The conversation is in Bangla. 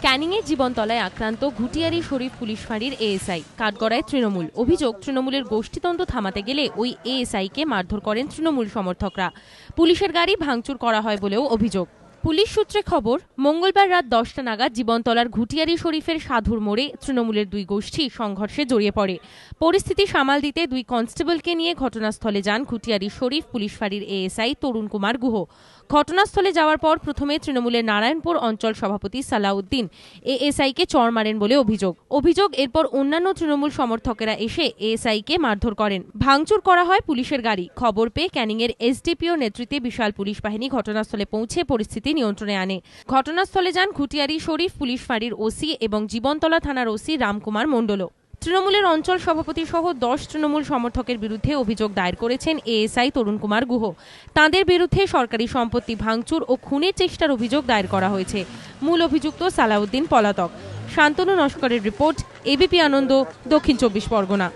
ক্যানিংয়ে জীবনতলায় আক্রান্ত ঘুটিয়ারি শরীফ পুলিশ ফাঁড়ির এএসআই, কাঠগড়ায় তৃণমূল। অভিযোগ, তৃণমূলের গোষ্ঠীতন্ত্র থামাতে গেলে ওই এএসআইকে মারধর করেন তৃণমূল সমর্থকরা। পুলিশের গাড়ি ভাঙচুর করা হয় বলেও অভিযোগ। পুলিশ সূত্রে খবর, মঙ্গলবার রাত 10টা নাগাদ জীবনতলার ঘুটিয়ারি শরীফের সাধুর মোড়ে তৃণমূলের দুই গোষ্ঠী সংঘর্ষে জড়িয়ে পড়ে। পরিস্থিতি সামাল দিতে দুই কনস্টেবলকে নিয়ে ঘটনাস্থলে যান ঘুটিয়ারি শরীফ পুলিশ ফাঁড়ির এএসআই তরুণ কুমার গুহ। ঘটনাস্থলে যাওয়ার পর প্রথমে তৃণমূলের নারায়ণপুর অঞ্চল সভাপতি সালাউদ্দিন এএসআইকে চড় মারেন বলে অভিযোগ। এরপর অন্যান্য তৃণমূল সমর্থকেরা এসে এএসআইকে মারধর করেন। ভাঙচুর করা হয় পুলিশের গাড়ি। খবর পেয়ে ক্যানিংয়ের এসডিপিও নেতৃত্বে বিশাল পুলিশ বাহিনী ঘটনাস্থলে পৌঁছে পরিস্থিতি নিয়ন্ত্রণে আনে। ঘটনাস্থলে যান ঘুটিয়ারি শরীফ পুলিশ ফাঁড়ির ওসি এবং জীবনতলা থানার ওসি রামকুমার মণ্ডল। তৃণমূলের অঞ্চল সভাপতি সহ 10 তৃণমূল সমর্থকের বিরুদ্ধে অভিযোগ দায়ের করেছেন এএসআই তরুণ কুমার গুহ। তাঁদের বিরুদ্ধে সরকারি সম্পত্তি ভাঙচুর ও খুনের চেষ্টার অভিযোগ দায়ের করা হয়েছে। মূল অভিযুক্ত সালাউদ্দিন পলাতক। শান্তনু নস্করের রিপোর্ট, এবিপি আনন্দ, দক্ষিণ 24 পরগনা।